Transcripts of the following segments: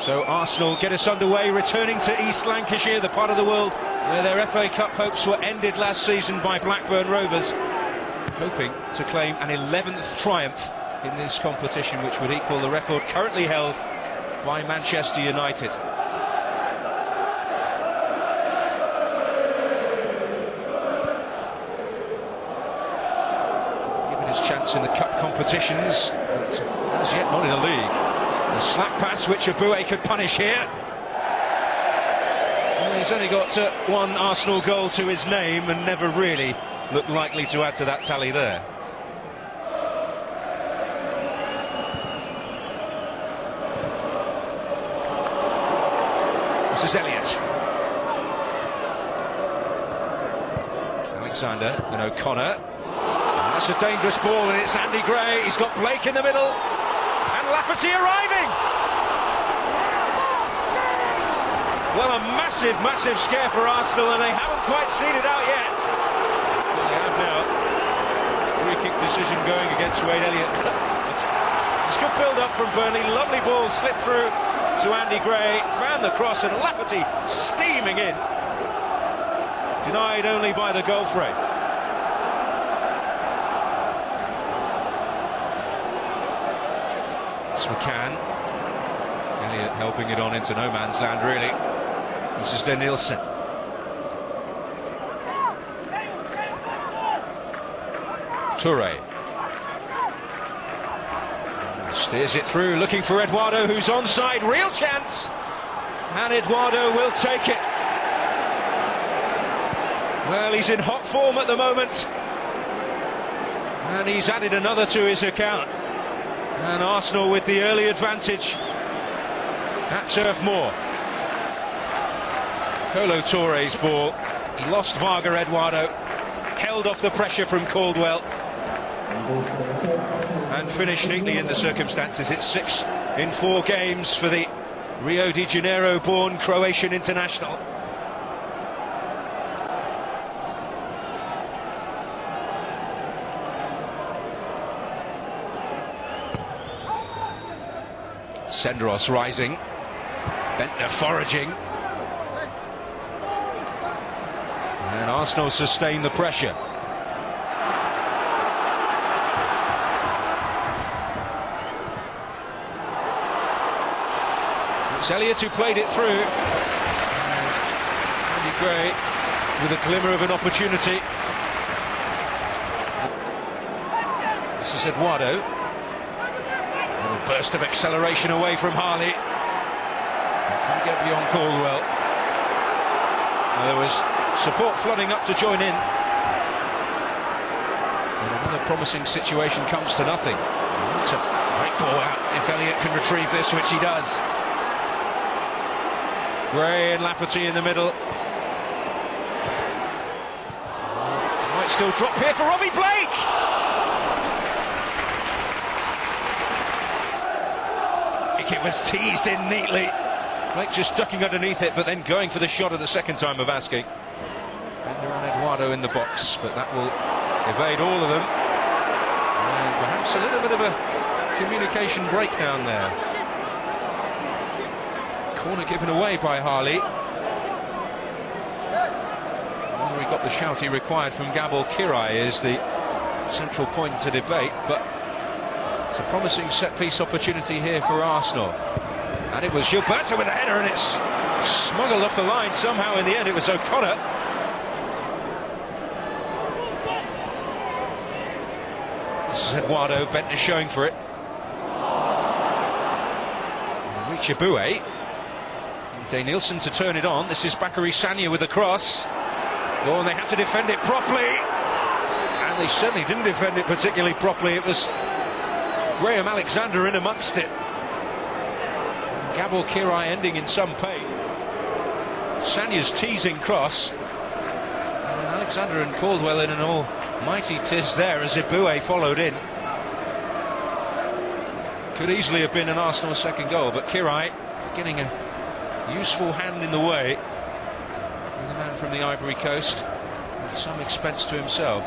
So Arsenal get us underway, returning to East Lancashire, the part of the world where their FA Cup hopes were ended last season by Blackburn Rovers, hoping to claim an 11th triumph in this competition, which would equal the record currently held by Manchester United. Given his chance in the cup competitions, but as yet not in a league. The slack pass which Edwardo could punish here. Well, he's only got one Arsenal goal to his name and never really looked likely to add to that tally there. This is Elliott. Alexander and O'Connor. And that's a dangerous ball, and it's Andy Gray. He's got Blake in the middle. And Lafferty arriving! Well, a massive, massive scare for Arsenal, and they haven't quite seen it out yet. Well, they have now. Free kick decision going against Wade Elliott. It's good build-up from Burnley. Lovely ball slipped through to Andy Gray. Found the cross, and Lafferty steaming in. Denied only by the goal frame. It's McCann. Elliott helping it on into no man's land, really. This is Danielson. Toure. Steers it through, looking for Edwardo, who's onside. Real chance. And Edwardo will take it. Well, he's in hot form at the moment. And he's added another to his account. And Arsenal with the early advantage at Turf Moor. Kolo Toure's ball. He lost Varga Edwardo. Held off the pressure from Caldwell. And finished neatly in the circumstances. It's 6 in 4 games for the Rio de Janeiro-born Croatian international. Sendros rising. Bentner foraging. And Arsenal sustain the pressure. It's Elliott who played it through. And Andy Gray with a glimmer of an opportunity. This is Edwardo. A burst of acceleration away from Harley. Can't get beyond Caldwell. Well, there was support flooding up to join in. And another promising situation comes to nothing. It's a great ball out if Elliott can retrieve this, which he does. Gray and Lafferty in the middle. Might still drop here for Robbie Blake. It was teased in neatly. Blake just ducking underneath it, but then going for the shot at the second time of asking. Bender and Edwardo in the box, but that will evade all of them. And perhaps a little bit of a communication breakdown there. Corner given away by Harley. Well, he got the shout he required from Gabor Kirai is the central point to debate, but it's a promising set-piece opportunity here for Arsenal. And it was Gilberto with a header, and it's smuggled off the line somehow in the end. It was O'Connor. This is Edwardo. Bentner showing for it. Reach Edwardo. Danielson to turn it on. This is Bakary Sagna with the cross. Oh, and they have to defend it properly. And they certainly didn't defend it particularly properly. It was Graham Alexander in amongst it. Gabor Kirai ending in some pain. Sagna's teasing cross. And Alexander and Caldwell in an almighty tiz there as Edwardo followed in. Could easily have been an Arsenal second goal, but Kirai getting a useful hand in the way. And the man from the Ivory Coast at some expense to himself.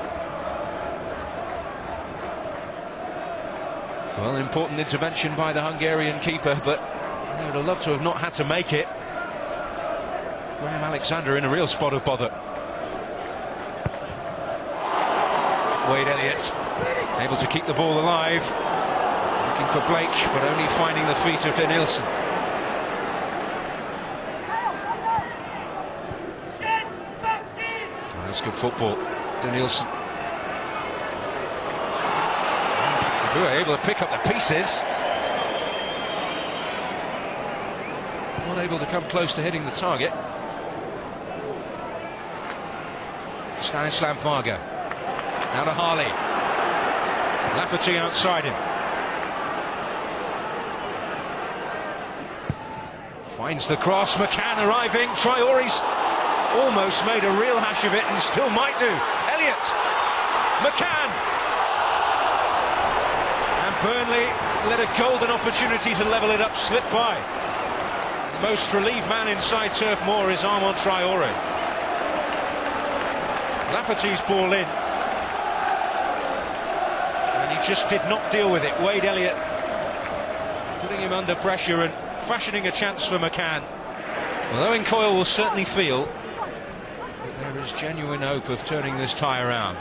Well, an important intervention by the Hungarian keeper, but They would have loved to have not had to make it. Graham Alexander in a real spot of bother. Wade Elliott able to keep the ball alive. Looking for Blake, but only finding the feet of Danielson. Oh, that's good football, Danielson. Who are able to pick up the pieces. Not able to come close to hitting the target. Stanislav Varga. Now to Harley. Lafferty outside him. Finds the cross. McCann arriving. Traore's almost made a real hash of it and still might do. Elliott. McCann. And Burnley let a golden opportunity to level it up slip by. The most relieved man inside Turf Moor is Armand Traore. Lafferty's ball in. And he just did not deal with it. Wade Elliott putting him under pressure and fashioning a chance for McCann. Well, Owen Coyle will certainly feel that there is genuine hope of turning this tie around.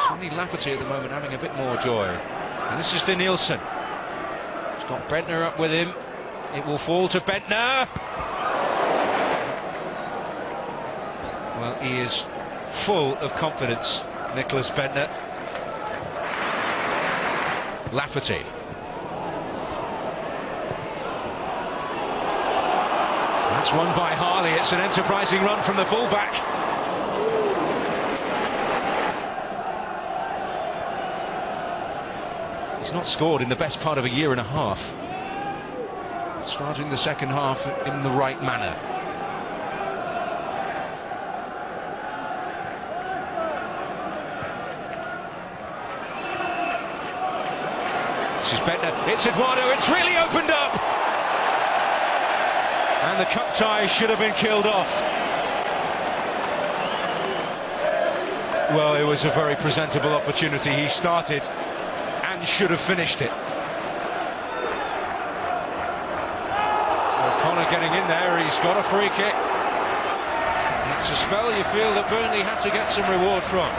Certainly Lafferty at the moment having a bit more joy. And this is Danielson. He's got Bentner up with him. It will fall to Bentner. Well, he is full of confidence, Nicholas Bentner. Lafferty. That's won by Harley. It's an enterprising run from the fullback. He's not scored in the best part of a year and a half. Starting the second half in the right manner. This is Bentner. It's Edwardo. It's really opened up. And the cup tie should have been killed off. Well, it was a very presentable opportunity. He started and should have finished it. O'Connor getting in there. He's got a free kick. It's a spell you feel that Burnley had to get some reward from.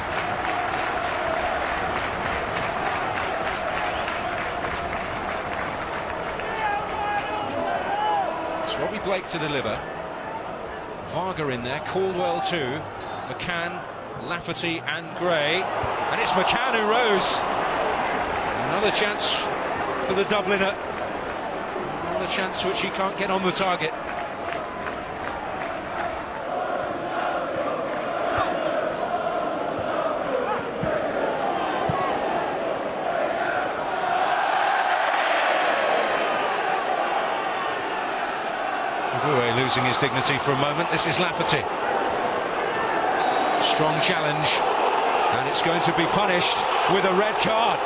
Blake to deliver. Varga in there, Caldwell too, McCann, Lafferty and Gray, and it's McCann who rose. Another chance for the Dubliner, another chance which he can't get on the target. Losing his dignity for a moment. This is Lafferty. Strong challenge, and it's going to be punished with a red card.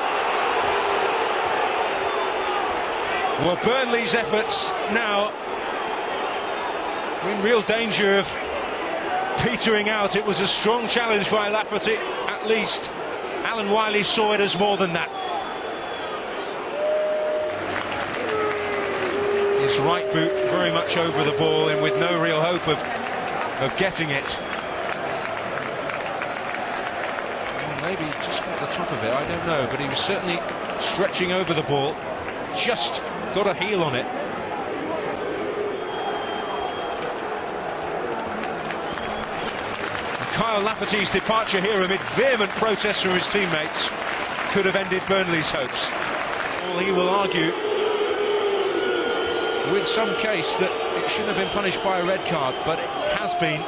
Well, Burnley's efforts now in real danger of petering out. It was a strong challenge by Lafferty, at least. Alan Wiley saw it as more than that. His right boot very much over the ball and with no real hope of getting it. Well, maybe just got the top of it, I don't know, but he was certainly stretching over the ball, just got a heel on it. And Kyle Lafferty's departure here amid vehement protests from his teammates could have ended Burnley's hopes. Well, he will argue with some case that it shouldn't have been punished by a red card, but it has been.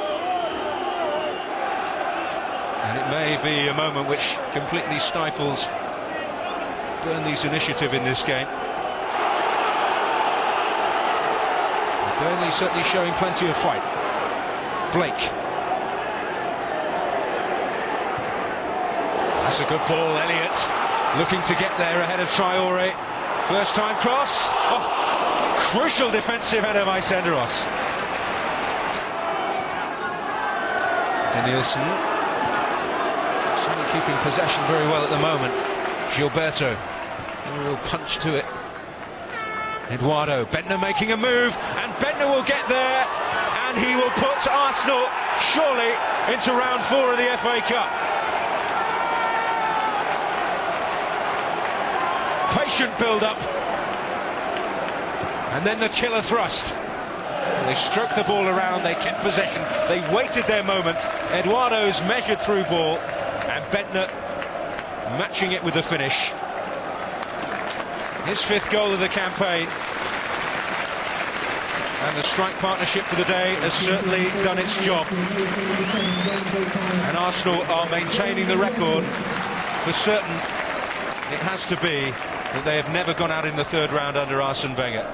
And it may be a moment which completely stifles Burnley's initiative in this game. Burnley certainly showing plenty of fight. Blake. That's a good ball, Elliott. Looking to get there ahead of Traore. First time cross. Oh. Crucial defensive header by Senderos. Danielson certainly keeping possession very well at the moment. Gilberto, a real punch to it. Edwardo, Bentner making a move, and Bentner will get there, and he will put Arsenal surely into round 4 of the FA Cup. Patient build-up, and then the killer thrust. They struck the ball around, they kept possession, they waited their moment. Edwardo's measured through ball, and Bentner matching it with the finish. His 5th goal of the campaign, and the strike partnership for the day has certainly done its job. And Arsenal are maintaining the record. For certain, it has to be that they have never gone out in the 3rd round under Arsene Wenger.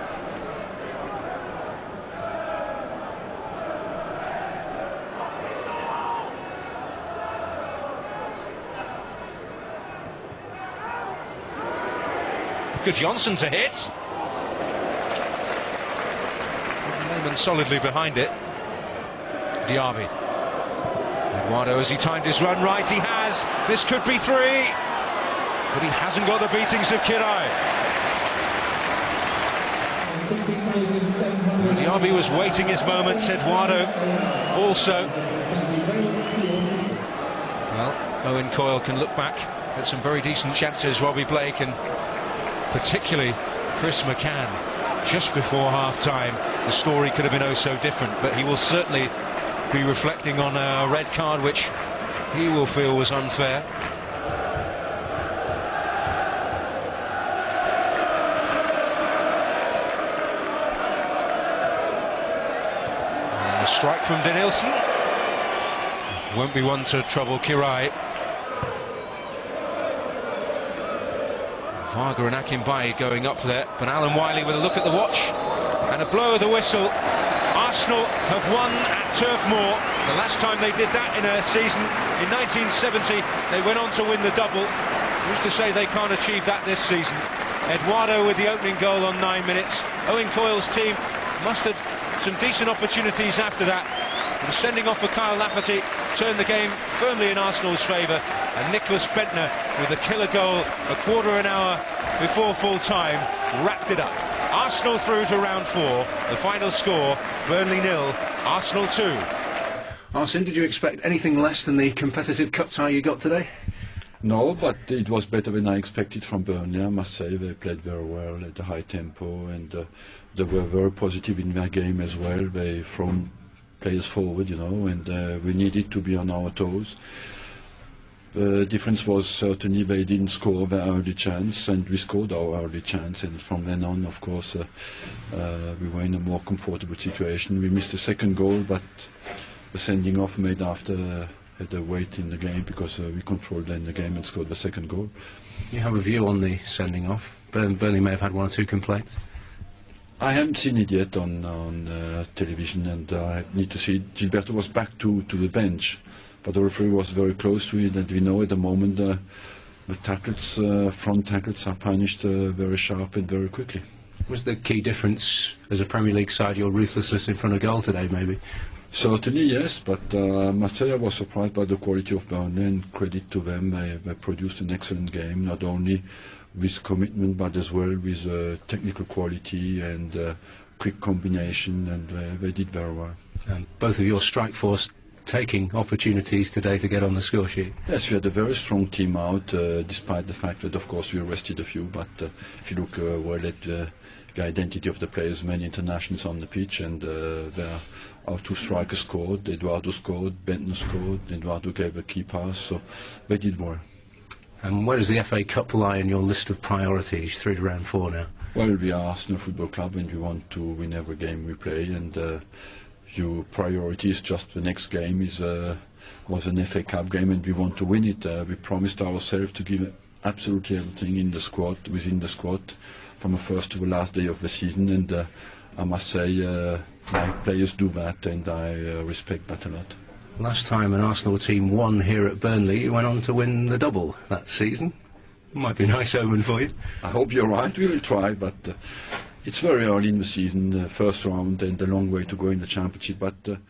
Good Johnson to hit. Neyman solidly behind it. Diaby. Eduardo, as he timed his run right, he has. This could be 3. But he hasn't got the beatings of Kirai. Diaby was waiting his moment. Eduardo also. Well, Owen Coyle can look back at some very decent chances. Robbie Blake and particularly Chris McCann just before half-time. The story could have been oh so different, but he will certainly be reflecting on a red card which he will feel was unfair. And a strike from Denilson won't be one to trouble Kirai. Varga and Akinbaye going up there, but Alan Wiley with a look at the watch and a blow of the whistle. Arsenal have won at Turf Moor. The last time they did that in a season, in 1970, they went on to win the double. Who's to say they can't achieve that this season? Eduardo with the opening goal on 9 minutes. Owen Coyle's team mustered some decent opportunities after that. The sending off for Kyle Lafferty turned the game firmly in Arsenal's favour, and Nicholas Bentner with a killer goal a quarter of an hour before full time wrapped it up. Arsenal through to round 4. The final score, Burnley 0, Arsenal 2. Arsene, did you expect anything less than the competitive cup tie you got today? No, but it was better than I expected from Burnley. I must say they played very well at a high tempo, and they were very positive in their game as well. They thrown players forward, you know, and we needed to be on our toes. The difference was certainly they didn't score their early chance, and we scored our early chance, and from then on, of course, we were in a more comfortable situation. We missed the 2nd goal, but the sending off made after had a weight in the game, because we controlled then the game and scored the 2nd goal. You have a view on the sending off? Burnley may have had 1 or 2 complaints. I haven't seen it yet on television, and I need to see it. Gilberto was back to the bench, but the referee was very close to it, and we know at the moment the tackles, front tackles are punished very sharp and very quickly. Was the key difference as a Premier League side your ruthlessness in front of goal today, maybe? Certainly, yes, but I must say I was surprised by the quality of Burnley, and credit to them. They produced an excellent game, not only with commitment but as well with technical quality and quick combination, and they did very well. Both of your strike force taking opportunities today to get on the score sheet. Yes, we had a very strong team out, despite the fact that of course we arrested a few, but if you look well at the identity of the players, many internationals on the pitch, and our 2 strikers scored. Eduardo scored, Bentner scored, Eduardo gave a key pass, so they did well. And where does the FA Cup lie in your list of priorities through to round 4 now? Well, we are Arsenal Football Club, and we want to win every game we play, and your priority is just the next game was an FA Cup game, and we want to win it. We promised ourselves to give absolutely everything in the squad, within the squad, from the first to the last day of the season, and I must say my players do that, and I respect that a lot. Last time an Arsenal team won here at Burnley, you went on to win the double that season. Might be a nice omen for you. I hope you're right. We will try, but it's very early in the season, first round, and a long way to go in the championship. But